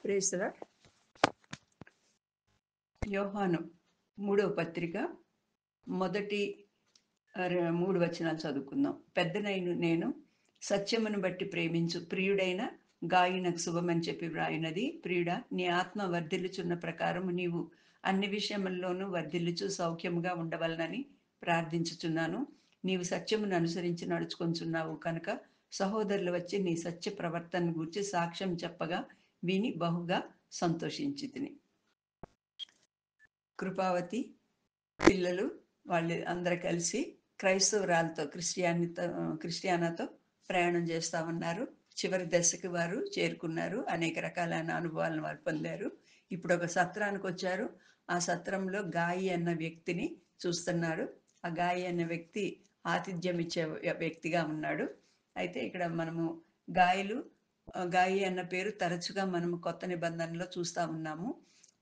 Praise the lord. యోహాను 3వ పత్రిక మొదటి 3 వచనాలు చదువుకుందాం. పెద్దనైన నేను సత్యమును బట్టి ప్రేమించు ప్రియుడైన గాయనకు శుభమని చెప్పి వ్రాయినది. ప్రియుడా, నీ ఆత్మ వర్ధిల్లుచున్న ప్రకారము నీవు అన్ని విషయముల్లోనూ వర్ధిల్లుచు సౌఖ్యముగా ఉండవలనని ప్రార్థించుచున్నాను. నీవు సత్యమును అనుసరించి నడుచుకొంచున్నావు కనుక సహోదరులు వచ్చి నీ సత్య ప్రవర్తన గూర్చి సాక్ష్యం చెప్పగా విని బహుగా సంతోషించితిని. కృపావతి పిల్లలు వాళ్ళు అందరూ కలిసి క్రైస్తవురాలతో క్రిస్టియానాతో ప్రయాణం చేస్తూ ఉన్నారు. చివరి దశకి వారు చేరుకున్నారు. అనేక రకాలైన అనుభవాలను వారు పొందారు. ఇప్పుడు ఒక సత్రానికి వచ్చారు. ఆ సత్రంలో గాయి అన్న వ్యక్తిని చూస్తున్నారు. ఆ గాయి అన్న వ్యక్తి ఆతిథ్యం ఇచ్చే వ్యక్తిగా ఉన్నాడు. అయితే ఇక్కడ మనము గాయి అన్న పేరు తరచుగా మనము కొత్త నిబంధనలో చూస్తూ ఉన్నాము.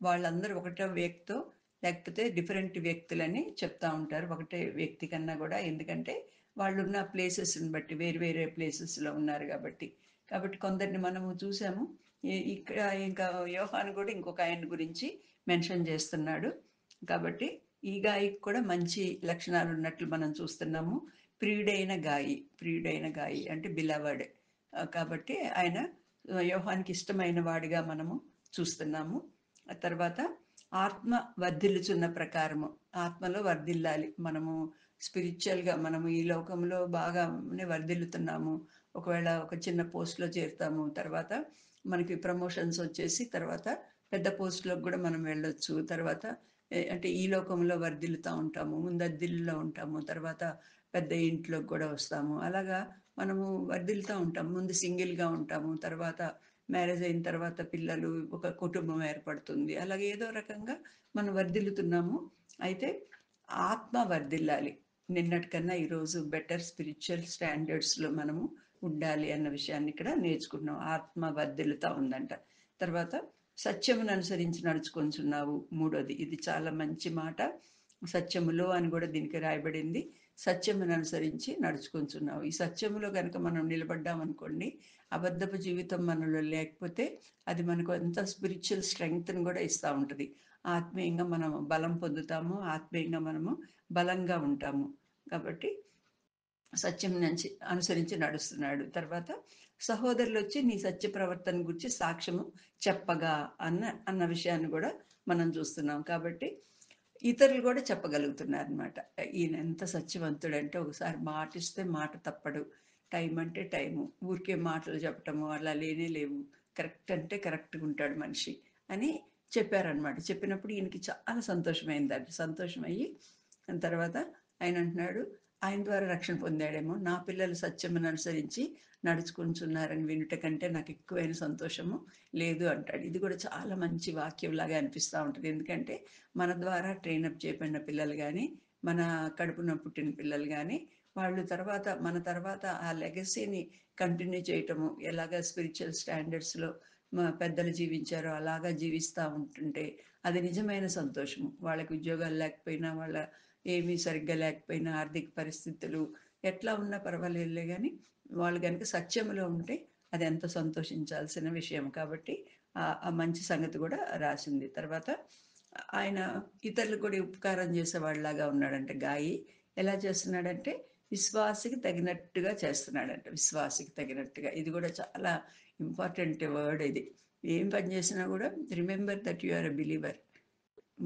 వాళ్ళందరూ ఒకటో వ్యక్తితో లేకపోతే డిఫరెంట్ వ్యక్తులని చెప్తా ఉంటారు. ఒకటే వ్యక్తి కన్నా కూడా, ఎందుకంటే వాళ్ళు ఉన్న ప్లేసెస్ని బట్టి వేరు వేరే ప్లేసెస్లో ఉన్నారు కాబట్టి కొందరిని మనము చూసాము. ఇక్కడ ఇంకా యోహాను కూడా ఇంకొక ఆయన గురించి మెన్షన్ చేస్తున్నాడు. కాబట్టి ఈ గాయకి కూడా మంచి లక్షణాలు ఉన్నట్లు మనం చూస్తున్నాము. ప్రియుడైన గాయి అంటే బిలవర్డ్. కాబట్టి ఆయన యోహానికి ఇష్టమైన వాడిగా మనము చూస్తున్నాము. ఆ తర్వాత ఆత్మ వర్ధిల్లుచున్న ప్రకారము, ఆత్మలో వర్ధిల్లాలి. మనము స్పిరిచువల్గా మనము ఈ లోకంలో బాగానే వర్ధిల్లుతున్నాము. ఒకవేళ ఒక చిన్న పోస్ట్లో చేరుతాము, తర్వాత మనకి ప్రమోషన్స్ వచ్చేసి తర్వాత పెద్ద పోస్టులోకి కూడా మనం వెళ్ళొచ్చు. తర్వాత అంటే ఈ లోకంలో వర్ధిల్లుతూ ఉంటాము, ముందద్దిల్లో ఉంటాము, తర్వాత పెద్ద ఇంట్లోకి కూడా వస్తాము. అలాగా మనము వర్ధిల్లుతూ ఉంటాము. ముందు సింగిల్గా ఉంటాము, తర్వాత మ్యారేజ్ అయిన తర్వాత పిల్లలు, ఒక కుటుంబం ఏర్పడుతుంది. అలాగే ఏదో రకంగా మనం వర్ధిల్లుతున్నాము. అయితే ఆత్మ వర్ధిల్లాలి. నిన్నటికన్నా ఈరోజు బెటర్ స్పిరిచువల్ స్టాండర్డ్స్లో మనము ఉండాలి అన్న విషయాన్ని ఇక్కడ నేర్చుకుంటున్నాం. ఆత్మ వర్ధిల్లుతా ఉందంట. తర్వాత సత్యమును అనుసరించి నడుచుకొంచున్నావు, మూడోది. ఇది చాలా మంచి మాట. సత్యములో అని కూడా దీనికి రాయబడింది. సత్యమును అనుసరించి నడుచుకొంచున్నావు. ఈ సత్యములో కనుక మనం నిలబడ్డామనుకోండి, అబద్ధపు జీవితం మనలో లేకపోతే అది మనకు ఎంత స్పిరిచువల్ స్ట్రెంగ్త్ని కూడా ఇస్తూ ఉంటుంది. ఆత్మీయంగా మనం బలం పొందుతాము, ఆత్మీయంగా మనము బలంగా ఉంటాము. కాబట్టి సత్యం నుంచి అనుసరించి నడుస్తున్నాడు. తర్వాత సహోదరులు వచ్చి నీ సత్య ప్రవర్తన గురించి సాక్ష్యము చెప్పగా అన్న విషయాన్ని కూడా మనం చూస్తున్నాం. కాబట్టి ఇతరులు కూడా చెప్పగలుగుతున్నారు అనమాట. ఈయన ఎంత సత్యవంతుడంటే ఒకసారి మాట ఇస్తే మాట తప్పడు, టైం అంటే టైము, ఊరికే మాటలు చెప్పటము అలా లేనే లేవు, కరెక్ట్ అంటే కరెక్ట్గా ఉంటాడు మనిషి అని చెప్పారనమాట. చెప్పినప్పుడు ఈయనకి చాలా సంతోషమైందండి. సంతోషమయ్యి తర్వాత ఆయన అంటున్నాడు, ఆయన ద్వారా రక్షణ పొందాడేమో, నా పిల్లలు సత్యమును అనుసరించి నడుచుకుంటున్నారని వినుట కంటే నాకు ఎక్కువైన సంతోషము లేదు అంటాడు. ఇది కూడా చాలా మంచి వాక్యంలాగా అనిపిస్తూ ఉంటుంది. ఎందుకంటే మన ద్వారా ట్రైనప్ చేయబడిన పిల్లలు కానీ, మన కడుపున పుట్టిన పిల్లలు కానీ, వాళ్ళు మన తర్వాత ఆ లెగసీని కంటిన్యూ చేయటము, ఎలాగ స్పిరిచువల్ స్టాండర్డ్స్లో పెద్దలు జీవించారో అలాగా జీవిస్తూ ఉంటుంటే అది నిజమైన సంతోషము. వాళ్ళకి ఉద్యోగాలు లేకపోయినా, వాళ్ళ ఏమీ సరిగ్గా లేకపోయినా, ఆర్థిక పరిస్థితులు ఎట్లా ఉన్నా పర్వాలేదులే, కానీ వాళ్ళు కనుక సత్యములో ఉంటే అది ఎంతో సంతోషించాల్సిన విషయం. కాబట్టి ఆ మంచి సంగతి కూడా రాసింది. తర్వాత ఆయన ఇతరులు కూడా ఉపకారం చేసేవాళ్ళలాగా ఉన్నాడంటే గాయి. ఎలా చేస్తున్నాడంటే విశ్వాసికి తగినట్టుగా చేస్తున్నాడంట. విశ్వాసికి తగినట్టుగా, ఇది కూడా చాలా ఇంపార్టెంట్ వర్డ్. ఇది ఏం పని చేసినా కూడా remember that you are a believer,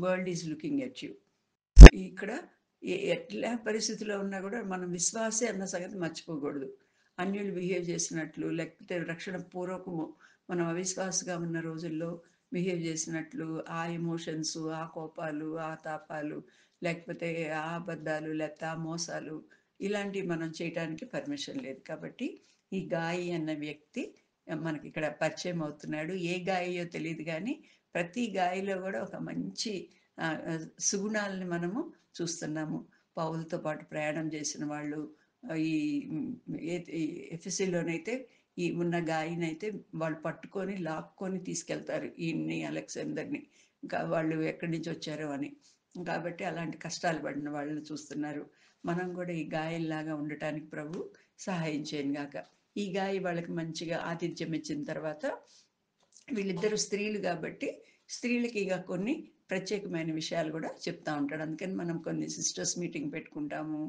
world is looking at you. ఇక్కడ ఎట్లా పరిస్థితిలో ఉన్నా కూడా మనం విశ్వాసే అన్న సంగతి మర్చిపోకూడదు. అన్యులు బిహేవ్ చేసినట్లు, లేకపోతే రక్షణ పూర్వకము మనం అవిశ్వాసగా ఉన్న రోజుల్లో బిహేవ్ చేసినట్లు, ఆ ఎమోషన్స్, ఆ కోపాలు, ఆ తాపాలు, లేకపోతే ఆ అబద్ధాలు, లేకపోతే ఆ మోసాలు, ఇలాంటివి మనం చేయడానికి పర్మిషన్ లేదు. కాబట్టి ఈ గాయి అన్న వ్యక్తి మనకి ఇక్కడ పరిచయం అవుతున్నాడు. ఏ గాయో తెలియదు, కానీ ప్రతి గాయలో కూడా ఒక మంచి సుగుణాలని మనము చూస్తున్నాము. పౌలుతో పాటు ప్రయాణం చేసిన వాళ్ళు, ఈ ఎఫెసీలోనైతే ఈ ఉన్న గాయనైతే వాళ్ళు పట్టుకొని లాక్కొని తీసుకెళ్తారు ఈయన్ని, అలెగ్జాండర్ని. ఇంకా వాళ్ళు ఎక్కడి నుంచి వచ్చారో అని. కాబట్టి అలాంటి కష్టాలు పడిన వాళ్ళని చూస్తున్నారు. మనం కూడా ఈ గాయల్లాగా ఉండటానికి ప్రభు సహాయం చేయను గాక. ఈ గాయ వాళ్ళకి మంచిగా ఆతిథ్యం ఇచ్చిన తర్వాత వీళ్ళిద్దరు స్త్రీలు కాబట్టి స్త్రీలకి ఇక కొన్ని ప్రత్యేకమైన విషయాలు కూడా చెప్తా ఉంటాడు. అందుకని మనం కొన్ని సిస్టర్స్ మీటింగ్ పెట్టుకుంటాము.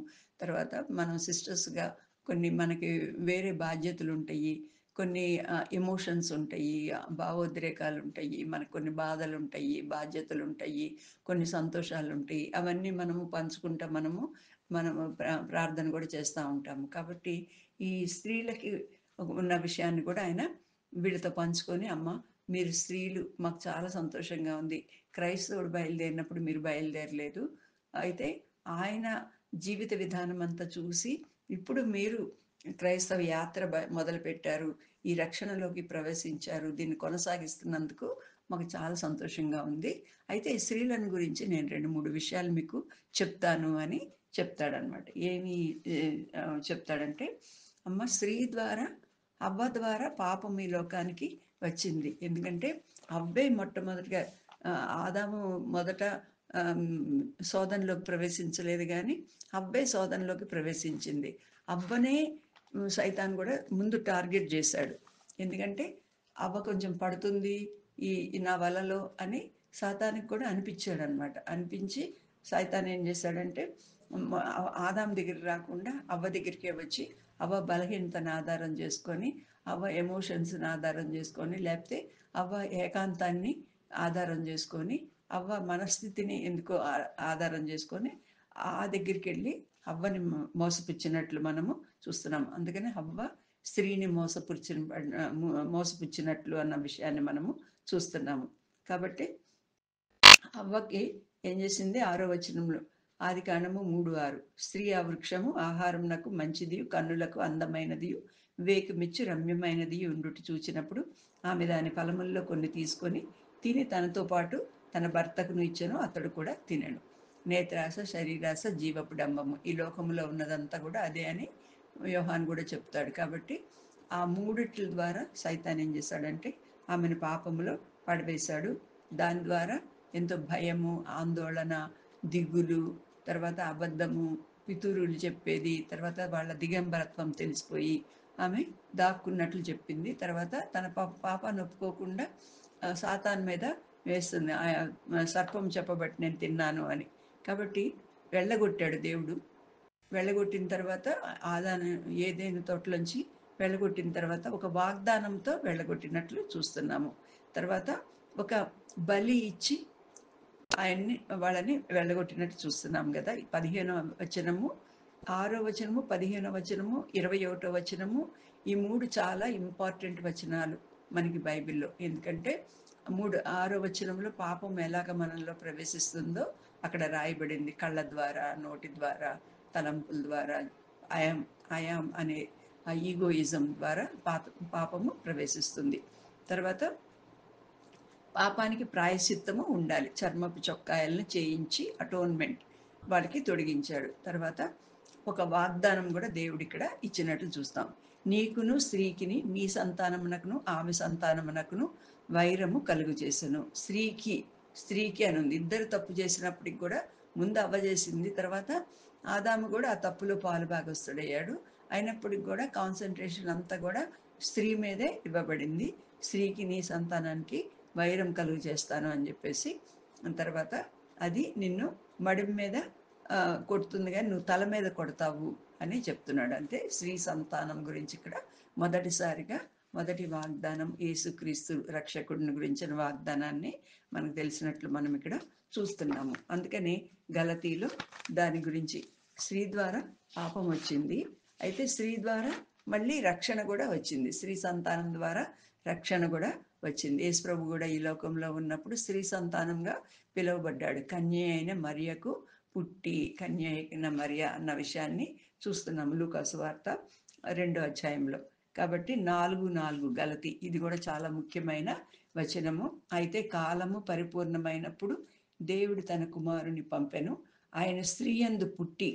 తర్వాత మనం సిస్టర్స్గా కొన్ని మనకి వేరే బాధ్యతలు ఉంటాయి, కొన్ని ఎమోషన్స్ ఉంటాయి, భావోద్రేకాలు ఉంటాయి, మనకు కొన్ని బాధలు ఉంటాయి, బాధ్యతలు ఉంటాయి, కొన్ని సంతోషాలు ఉంటాయి. అవన్నీ మనము పంచుకుంటా మనము ప్రార్థన కూడా చేస్తూ ఉంటాము. కాబట్టి ఈ స్త్రీలకి ఉన్న విషయాన్ని కూడా ఆయన వీళ్ళతో పంచుకొని, అమ్మ మీరు స్త్రీలు మాకు చాలా సంతోషంగా ఉంది, క్రైస్తవుడు బయలుదేరినప్పుడు మీరు బయలుదేరలేదు, అయితే ఆయన జీవిత విధానం అంతా చూసి ఇప్పుడు మీరు క్రైస్తవ యాత్ర మొదలుపెట్టారు, ఈ రక్షణలోకి ప్రవేశించారు, దీన్ని కొనసాగిస్తున్నందుకు మాకు చాలా సంతోషంగా ఉంది. అయితే స్త్రీలను గురించి నేను 2-3 విషయాలు మీకు చెప్తాను అని చెప్తాడనమాట. ఏమి చెప్తాడంటే, అమ్మ స్త్రీ ద్వారా, అవ్వ ద్వారా పాపం ఈ లోకానికి వచ్చింది. ఎందుకంటే అవ్వే మొట్టమొదటిగా, ఆదాము మొదట శోధనలోకి ప్రవేశించలేదు, కానీ అవ్వే శోధనలోకి ప్రవేశించింది. అవ్వనే సైతాన్ కూడా ముందు టార్గెట్ చేశాడు. ఎందుకంటే అవ్వ కొంచెం పడుతుంది ఈ నా వలలో అని సాతానికి కూడా అనిపించాడు అనమాట. అనిపించి సైతాన్ ఏం చేశాడంటే ఆదాం దగ్గరికి రాకుండా అవ్వ దగ్గరికే వచ్చి అవ్వ బలహీనతను ఆధారం చేసుకొని, అవ్వ ఎమోషన్స్ని ఆధారం చేసుకొని, లేకపోతే అవ్వ ఏకాంతాన్ని ఆధారం చేసుకొని, అవ్వ మనస్థితిని ఎందుకో ఆధారం చేసుకొని ఆ దగ్గరికి వెళ్ళి అవ్వని మోసపుచ్చినట్లు మనము చూస్తున్నాం. అందుకని అవ్వ స్త్రీని మోసపుచ్చినట్లు అన్న విషయాన్ని మనము చూస్తున్నాము. కాబట్టి అవ్వకి ఏం చేసింది? 6వ వచనంలో, ఆదికాండము 3:6, స్త్రీ ఆ వృక్షము ఆహారమునకు మంచిది, కన్నులకు అందమైనది, వేకుమిచ్చు రమ్యమైనది ఉండుట చూచినప్పుడు ఆమె దాని ఫలముల్లో కొన్ని తీసుకొని తిని తనతో పాటు తన భర్తకును ఇచ్చెను, అతడు కూడా తినెను. నేత్రాస, శరీరాస, జీవపు డంబము, ఈ లోకంలో ఉన్నదంతా కూడా అదే అని యోహాన్ కూడా చెప్తాడు. కాబట్టి ఆ మూడిట్ల ద్వారా సైతాన్ ఏం చేశాడంటే ఆమెను పాపములో పడవేశాడు. దాని ద్వారా ఎంతో భయము, ఆందోళన, దిగులు, తర్వాత అబద్ధము, పితూరులు చెప్పేది, తర్వాత వాళ్ళ దిగంబరత్వం తెలిసిపోయి ఆమె దాక్కున్నట్లు చెప్పింది. తర్వాత తన పాపాన్ని ఒప్పుకోకుండా సాతాన్ మీద వేస్తుంది, సర్పం చెప్పబట్టి నేను తిన్నాను అని. కాబట్టి వెళ్ళగొట్టాడు దేవుడు. వెళ్ళగొట్టిన తర్వాత ఆదాను ఏదైనా తోటలోంచి వెళ్ళగొట్టిన తర్వాత ఒక వాగ్దానంతో వెళ్ళగొట్టినట్లు చూస్తున్నాము. తర్వాత ఒక బలి ఇచ్చి ఆయన్ని వాళ్ళని వెళ్ళగొట్టినట్టు చూస్తున్నాం కదా. 15వ వచనము, 6వ వచనము, 15వ వచనము, 21వ వచనము, ఈ 3 చాలా ఇంపార్టెంట్ వచనాలు మనకి బైబిల్లో. ఎందుకంటే 6వ వచనంలో పాపం ఎలాగ మనలో ప్రవేశిస్తుందో అక్కడ రాయబడింది. కళ్ళ ద్వారా, నోటి ద్వారా, తలంపుల ద్వారా, ఐయామ్ అనే ఈగోయిజం ద్వారా పాపము ప్రవేశిస్తుంది. తర్వాత పాపానికి ప్రాయశ్చిత్తము ఉండాలి, చర్మపు చొక్కాయలను చేయించి అటోన్మెంట్ వాళ్ళకి తొడిగించాడు. తర్వాత ఒక వాగ్దానం కూడా దేవుడు ఇక్కడ ఇచ్చినట్లు చూస్తాం. నీకును స్త్రీకిని, నీ సంతానమునకును ఆమె సంతానమునకును వైరము కలుగు చేసెను. స్త్రీకి అని ఉంది. ఇద్దరు తప్పు చేసినప్పటికి కూడా ముందు అవ్వ చేసింది, తర్వాత ఆదాము కూడా ఆ తప్పులో పాలు భాగస్తుడయ్యాడు. అయినప్పటికి కూడా కాన్సన్ట్రేషన్ అంతా కూడా స్త్రీ మీదే ఇవ్వబడింది. స్త్రీకి, నీ సంతానానికి వైరం కలుగు చేస్తాను అని చెప్పేసి, తర్వాత అది నిన్ను మడిం మీద కొడుతుంది కానీ నువ్వు తల మీద కొడతావు అని చెప్తున్నాడు. అంటే స్త్రీ సంతానం గురించి ఇక్కడ మొదటిసారిగా మొదటి వాగ్దానం యేసుక్రీస్తు రక్షకుడిని గురించిన వాగ్దానాన్ని మనకు తెలిసినట్లు మనం ఇక్కడ చూస్తున్నాము. అందుకని గలతీలో దాని గురించి స్త్రీ ద్వారా పాపం వచ్చింది, అయితే స్త్రీ ద్వారా మళ్ళీ రక్షణ కూడా వచ్చింది. స్త్రీ సంతానం ద్వారా రక్షణ కూడా వచ్చింది. యేసు ప్రభు కూడా ఈ లోకంలో ఉన్నప్పుడు స్త్రీ సంతానంగా పిలువబడ్డాడు. కన్య అయిన మరియకు పుట్టి, కన్య అయిన మరియ అన్న విషయాన్ని చూస్తున్నాము లూకాసు వార్త 2వ అధ్యాయంలో. కాబట్టి 4:4 గలతి, ఇది కూడా చాలా ముఖ్యమైన వచనము. అయితే కాలము పరిపూర్ణమైనప్పుడు దేవుడు తన కుమారుని పంపెను, ఆయన స్త్రీ యందు పుట్టి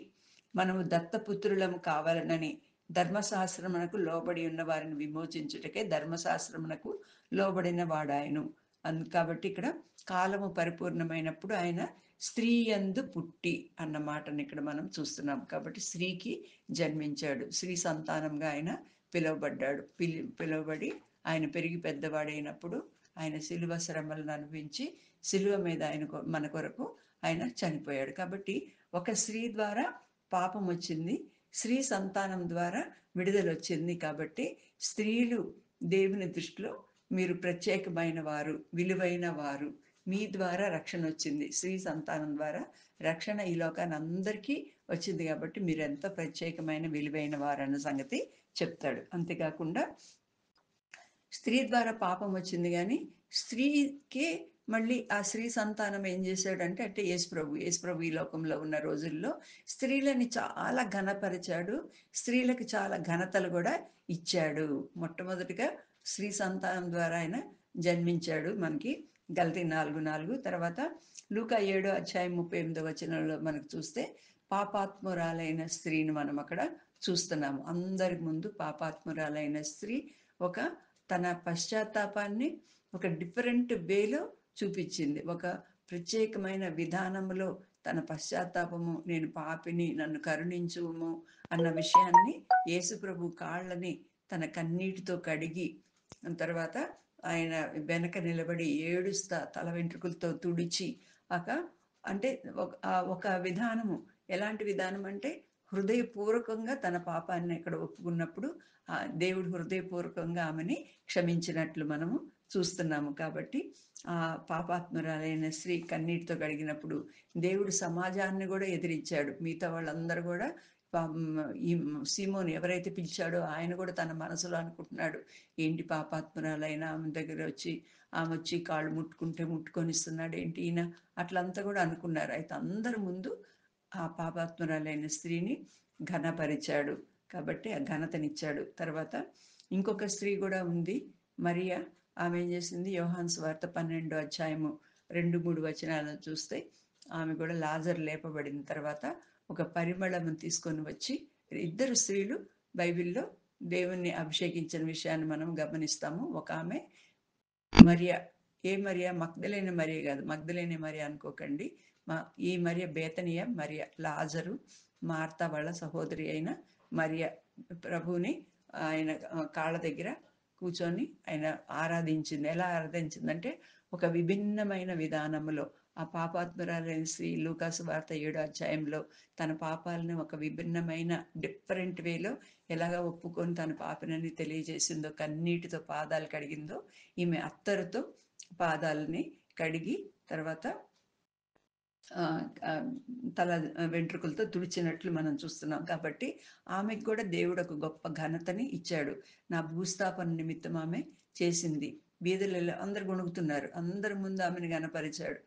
మనము దత్తపుత్రులము కావాలనని ధర్మశాస్త్రమునకు లోబడి ఉన్న వారిని విమోచించుటకే ధర్మశాస్త్రమునకు లోబడిన వాడాయను. కాబట్టి ఇక్కడ కాలము పరిపూర్ణమైనప్పుడు ఆయన స్త్రీ యందు పుట్టి అన్న మాటను ఇక్కడ మనం చూస్తున్నాం. కాబట్టి స్త్రీకి జన్మించాడు, స్త్రీ సంతానంగా ఆయన పిలువబడ్డాడు. పిలువబడి ఆయన పెరిగి పెద్దవాడైనప్పుడు ఆయన శిలువ శ్రమలను అనుభవించి శిలువ మీద ఆయన మన కొరకు ఆయన చనిపోయాడు. కాబట్టి ఒక స్త్రీ ద్వారా పాపం వచ్చింది, స్త్రీ సంతానం ద్వారా విడుదల వచ్చింది. కాబట్టి స్త్రీలు దేవుని దృష్టిలో మీరు ప్రత్యేకమైన వారు, విలువైన వారు, మీ ద్వారా రక్షణ వచ్చింది, స్త్రీ సంతానం ద్వారా రక్షణ ఈ లోకాన్ని అందరికీ వచ్చింది. కాబట్టి మీరు ఎంతో ప్రత్యేకమైన విలువైన వారు అన్న సంగతి చెప్తాడు. అంతేకాకుండా స్త్రీ ద్వారా పాపం వచ్చింది, కానీ స్త్రీకే మళ్ళీ ఆ స్త్రీ సంతానం ఏం చేశాడంటే, అంటే యేసుప్రభు ఈ లోకంలో ఉన్న రోజుల్లో స్త్రీలని చాలా ఘనపరిచాడు, స్త్రీలకు చాలా ఘనతలు కూడా ఇచ్చాడు. మొట్టమొదటిగా స్త్రీ సంతానం ద్వారా ఆయన జన్మించాడు మనకి, గలతీ 4:4. తర్వాత లూకా 7:38 మనకు చూస్తే పాపాత్మురాలైన స్త్రీని మనం అక్కడ చూస్తున్నాము. అందరి ముందు పాపాత్మురాలైన స్త్రీ ఒక తన పశ్చాత్తాపాన్ని ఒక డిఫరెంట్ వేలో చూపించింది, ఒక ప్రత్యేకమైన విధానంలో తన పశ్చాత్తాపము, నేను పాపిని, నన్ను కరుణించుము అన్న విషయాన్ని యేసుప్రభు కాళ్ళని తన కన్నీటితో కడిగి, తర్వాత ఆయన వెనక నిలబడి ఏడుస్తా తల వెంట్రుకలతో తుడిచి అంటే ఒక విధానము. ఎలాంటి విధానం అంటే హృదయపూర్వకంగా తన పాపాన్ని ఇక్కడ ఒప్పుకున్నప్పుడు దేవుడు హృదయపూర్వకంగా ఆమెని క్షమించినట్లు మనము చూస్తున్నాము. కాబట్టి ఆ పాపాత్మురాలైన స్త్రీ కన్నీటితో కడిగినప్పుడు దేవుడు సమాజాన్ని కూడా ఎదిరించాడు. మిగతా వాళ్ళందరూ కూడా ఈ సీమోను ఎవరైతే పిలిచాడో ఆయన కూడా తన మనసులో అనుకుంటున్నాడు, ఏంటి పాపాత్మురాలైన ఆమె దగ్గర ఆమె వచ్చి కాళ్ళు ముట్టుకొనిస్తున్నాడు ఏంటి ఈయన, అట్లంతా కూడా అనుకున్నారు. అయితే అందరి ముందు ఆ పాపాత్మురాలైన స్త్రీని ఘనపరిచాడు, కాబట్టి ఆ ఘనతనిచ్చాడు. తర్వాత ఇంకొక స్త్రీ కూడా ఉంది, మరియా. ఆమె ఏం చేసింది, యోహాను సువార్త 12:2-3 చూస్తే ఆమె కూడా లాజరు లేపబడిన తర్వాత ఒక పరిమళం తీసుకొని వచ్చి, ఇద్దరు స్త్రీలు బైబిల్లో దేవుణ్ణి అభిషేకించిన విషయాన్ని మనం గమనిస్తాము. ఒక ఆమె మరియా. ఏ మరియా? మగ్దలేనే మరియా కాదు, మగ్దలేనే మరియా అనుకోకండి. ఈ మరియా బేతనియా మరియా, లాజరు మార్తా వాళ్ళ సహోదరి అయిన మరియా ప్రభువుని ఆయన కాళ్ళ దగ్గర కూర్చొని ఆయన ఆరాధించింది. ఎలా ఆరాధించిందంటే ఒక విభిన్నమైన విధానంలో. ఆ పాపాత్మురాలైన స్త్రీ లూకా సువార్త 7 తన పాపాలను ఒక విభిన్నమైన డిఫరెంట్ వేలో ఎలాగ ఒప్పుకొని తన పాపనని తెలియజేసిందో, కన్నీటితో పాదాలు కడిగిందో, ఈమె అత్తరుతో పాదాలని కడిగి తర్వాత తల వెంట్రుకలతో తుడిచినట్లు మనం చూస్తున్నాం. కాబట్టి ఆమెకు కూడా దేవుడు ఒక గొప్ప ఘనతని ఇచ్చాడు. నా భూస్థాపన నిమిత్తం ఆమె చేసింది. బీదలు అందరు గొణుగుతున్నారు, అందరి ముందు ఆమెను ఘనపరిచాడు.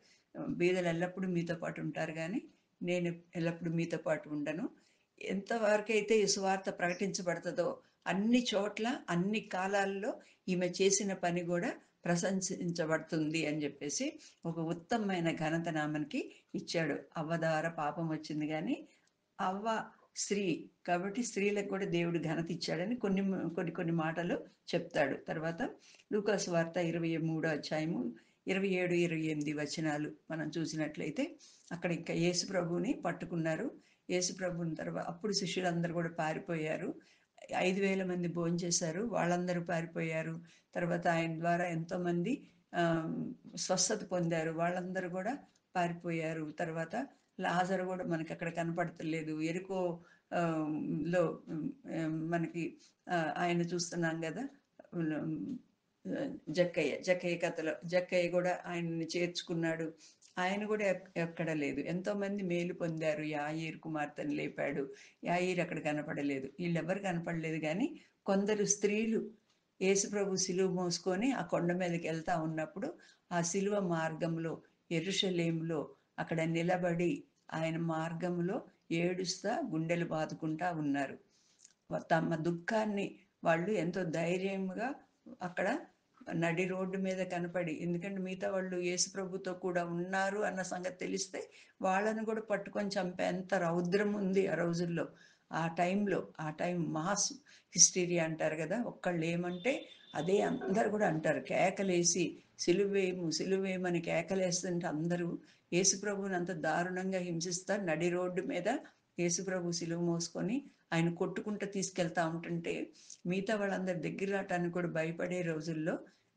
బీదలు ఎల్లప్పుడూ మీతో పాటు ఉంటారు, కానీ నేను ఎల్లప్పుడూ మీతో పాటు ఉండను. ఎంతవరకైతే ఈ సువార్త ప్రకటించబడుతుందో అన్ని చోట్ల అన్ని కాలాల్లో ఈమె చేసిన పని కూడా ప్రశంసించబడుతుంది అని చెప్పేసి ఒక ఉత్తమమైన ఘనత నామనికి ఇచ్చాడు. అవ్వ ద్వారా పాపం వచ్చింది, కానీ అవ్వ స్త్రీ కాబట్టి స్త్రీలకు కూడా దేవుడు ఘనత ఇచ్చాడని కొన్ని మాటలు చెప్తాడు. తర్వాత లూకా సువార్త 23:27-28 మనం చూసినట్లయితే అక్కడ ఇంకా యేసు ప్రభువుని పట్టుకున్నారు. యేసు ప్రభుని తర్వాత అప్పుడు శిష్యులందరూ కూడా పారిపోయారు. 5,000 మంది భోంచేశారు, వాళ్ళందరూ పారిపోయారు. తర్వాత ఆయన ద్వారా ఎంతోమంది స్వస్థత పొందారు, వాళ్ళందరూ కూడా పారిపోయారు. తర్వాత లాజరు కూడా మనకి అక్కడ కనపడతలేదు. ఎరుకో లో మనకి ఆయన చూస్తున్నాం కదా, జక్కయ్య కథలో జక్కయ్య కూడా ఆయన్ని చేర్చుకున్నాడు, ఆయన కూడా ఎక్కడ లేదు. ఎంతోమంది మేలు పొందారు. యాయీరు కుమార్తెను లేపాడు, యాయీరు అక్కడ కనపడలేదు. వీళ్ళెవ్వరు కనపడలేదు, కానీ కొందరు స్త్రీలు యేసుప్రభు సిలువ మోసుకొని ఆ కొండ మీదకి వెళ్తా ఉన్నప్పుడు ఆ సిలువ మార్గంలో యెరూషలేములో అక్కడ నిలబడి ఆయన మార్గంలో ఏడుస్తా గుండెలు బాదుకుంటా ఉన్నారు. తమ దుఃఖాన్ని వాళ్ళు ఎంతో ధైర్యంగా అక్కడ నడి రోడ్డు మీద కనపడి, ఎందుకంటే మిగతా వాళ్ళు యేసుప్రభుతో కూడా ఉన్నారు అన్న సంగతి తెలిస్తే వాళ్ళని కూడా పట్టుకొని చంపేంత రౌద్రం ఉంది ఆ రోజుల్లో. ఆ టైం మాస్ హిస్టీరియా అంటారు కదా, ఒక్కళ్ళు ఏమంటే అదే అందరు కూడా అంటారు, కేకలేసి సిలువేమని కేకలేస్తుంటే అందరూ యేసుప్రభుని అంత దారుణంగా హింసిస్తారు. నడి రోడ్డు మీద యేసుప్రభు సిలువ మోసుకొని ఆయన కొట్టుకుంటూ తీసుకెళ్తా ఉంటుంటే మిగతా వాళ్ళందరి దగ్గర రావటానికి కూడా భయపడే రోజుల్లో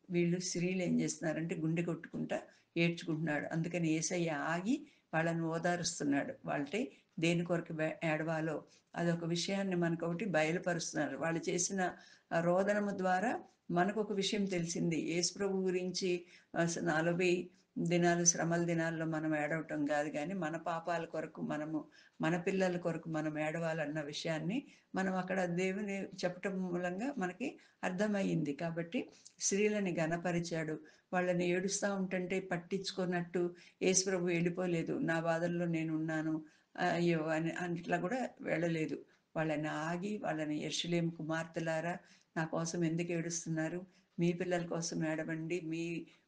వీళ్ళు స్త్రీలు ఏం చేస్తున్నారంటే గుండె కొట్టుకుంటా ఏడ్చుకుంటున్నాడు. అందుకని యేసయ్య ఆగి వాళ్ళని ఓదారుస్తున్నాడు. వాళ్ళకి దేని కొరకు ఏడవాలో అదొక విషయాన్ని మనకొకటి బయలుపరుస్తున్నారు. వాళ్ళు చేసిన రోదనము ద్వారా మనకొక విషయం తెలిసింది. యేసుప్రభు గురించి 40 దినాలు శ్రమల దినాల్లో మనం ఏడవటం గాదు గానీ, మన పాపాల కొరకు మనము, మన పిల్లల కొరకు మనం ఏడవాలన్న విషయాన్ని మనం అక్కడ దేవుని చెప్పటం మూలంగా మనకి అర్థమయ్యింది. కాబట్టి స్త్రీలని ఘనపరిచాడు. వాళ్ళని ఏడుస్తా ఉంటంటే పట్టించుకోనట్టు యేసుప్రభు వెళ్ళిపోలేదు. నా బాధల్లో నేనున్నాను. అయ్యో! అని అట్లా గూడా వెళ్ళలేదు. వాళ్ళని ఆగి వాళ్ళని యెరూషలేము కుమార్తెలారా నా కోసం ఎందుకు ఏడుస్తున్నారు? మీ పిల్లల కోసం ఏడవండి. మీ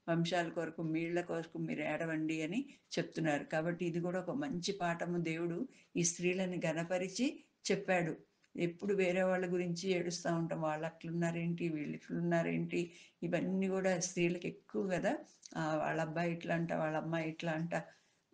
వంశాల కొరకు, మీళ్ళ కొరకు మీరు ఏడవండి అని చెప్తున్నారు. కాబట్టి ఇది గూడా ఒక మంచి పాఠము దేవుడు ఈ స్త్రీలని ఘనపరిచి చెప్పాడు. ఎప్పుడు వేరే వాళ్ళ గురించి ఏడుస్తా ఉంటాం. వాళ్ళు అట్లున్నారేంటి? వీళ్ళు ఇట్లున్నారేంటి? ఇవన్నీ గూడా స్త్రీలకు ఎక్కువ గదా! వాళ్ళ అబ్బాయి ఇట్లా అంట, వాళ్ళ అమ్మాయి ఇట్లా అంట.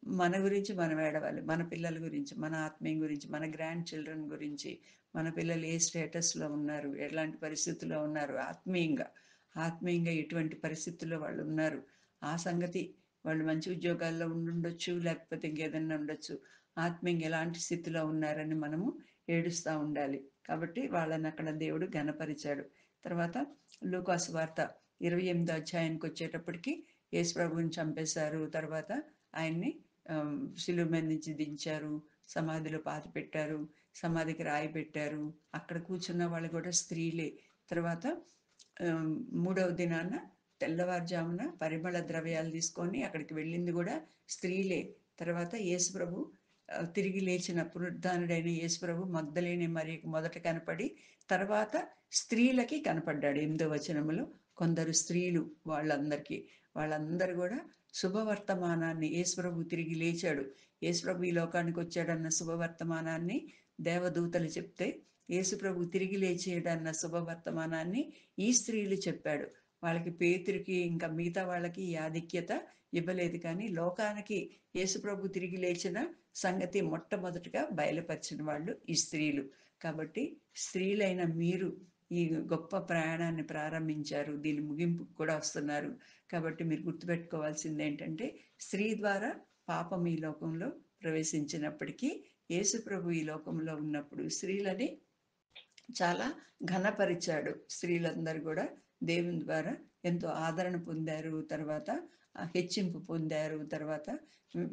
మన గురించి మనం ఏడవాలి. మన పిల్లల గురించి, మన ఆత్మీయం గురించి, మన గ్రాండ్ చిల్డ్రన్ గురించి, మన పిల్లలు ఏ స్టేటస్‌లో ఉన్నారు? ఎలాంటి పరిస్థితుల్లో ఉన్నారు? ఆత్మీయంగా, ఆత్మీయంగా ఎటువంటి పరిస్థితుల్లో వాళ్ళున్నారు? ఆ సంగతి వాళ్ళు మంచి ఉద్యోగాల్లో ఉండుండొచ్చు. లేకపోతే ఇంకేదన్నా ఉండొచ్చు. ఆత్మీయంగా ఎలాంటి స్థితిలో ఉన్నారని మనము ఏడుస్తా ఉండాలి. కాబట్టి వాళ్ళనక్కడ దేవుడు ఘనపరిచాడు. తర్వాత లూకాసు వార్త 28 అధ్యాయానికొచ్చేటప్పటికి యేసు ప్రభువుని చంపేశారు. తర్వాత ఆయన్ని శిలువ మీద నుంచి దించారు. సమాధిలో పాతిపెట్టారు. సమాధికి రాయి పెట్టారు. అక్కడ కూర్చున్న వాళ్ళు కూడా స్త్రీలే. తర్వాత ఆహ్, మూడవ దినాన తెల్లవారుజామున పరిమళ ద్రవ్యాలు తీసుకొని అక్కడికి వెళ్ళింది గూడా స్త్రీలే. తర్వాత యేసుప్రభు తిరిగి లేచిన పునరుద్ధానుడైన యేసుప్రభు మగ్దలేనే మరియకు మొదట కనపడి, తర్వాత స్త్రీలకి కనపడ్డాడు. 8వ వచనములో కొందరు స్త్రీలు వాళ్ళందరికీ. వాళ్ళందరూ గూడా శుభవర్తమానాన్ని యేసుప్రభు తిరిగి లేచాడు. యేసుప్రభు ఈ లోకానికొచ్చాడన్న శుభవర్తమానాన్ని దేవదూతలు చెప్తే, యేసుప్రభు తిరిగి లేచాడన్న శుభవర్తమానాన్ని ఈ స్త్రీలు చెప్పాడు. వాళ్ళకి పేతురుకి ఇంకా మిగతా వాళ్ళకి ఈ ఆధిక్యత ఇవ్వలేదు కానీ, లోకానికి యేసుప్రభు తిరిగి లేచిన సంగతి మొట్టమొదటిగా బయలుపరిచిన వాళ్ళు ఈ స్త్రీలు. కాబట్టి స్త్రీలైన మీరు ఈ గొప్ప ప్రయాణాన్ని ప్రారంభించారు. దీని ముగింపుకు కూడా వస్తున్నారు. కాబట్టి మీరు గుర్తుపెట్టుకోవాల్సిందేంటంటే, స్త్రీ ద్వారా పాపం ఈ లోకంలో ప్రవేశించినప్పటికీ, యేసుప్రభు ఈ లోకంలో ఉన్నప్పుడు స్త్రీలని చాలా ఘనపరిచాడు. స్త్రీలందరూ గూడా దేవుని ద్వారా ఎంతో ఆదరణ పొందారు. తర్వాత హెచ్చింపు పొందారు. తర్వాత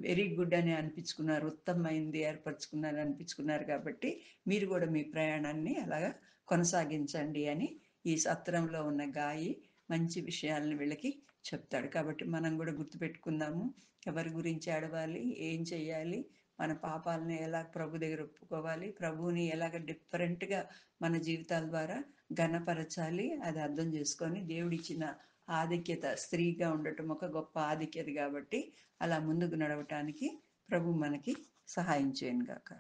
వెరీ గుడ్ అని అనిపించుకున్నారు. ఉత్తమమైంది ఏర్పరచుకున్నారు అనిపించుకున్నారు కాబట్టి, మీరు గూడా మీ ప్రయాణాన్ని అలాగా కొనసాగించండి అని ఈ సత్రంలో ఉన్న గాయి మంచి విషయాలను వీళ్ళకి చెప్తాడు. కాబట్టి మనం గూడా గుర్తుపెట్టుకుందాము. ఎవరి గురించి ఏడవాలి? ఏం చెయ్యాలి? మన పాపాలను ఎలా ప్రభు దగ్గర ఒప్పుకోవాలి? ప్రభువుని ఎలాగ డిఫరెంట్‌గా మన జీవితాల ద్వారా ఘనపరచాలి. అది అర్థం చేసుకొని దేవుడిచ్చిన ఆధిక్యత స్త్రీగా ఉండటం ఒక గొప్ప ఆధిక్యత కాబట్టి అలా ముందుకు నడవటానికి ప్రభు మనకి సహాయం చేయను గాక.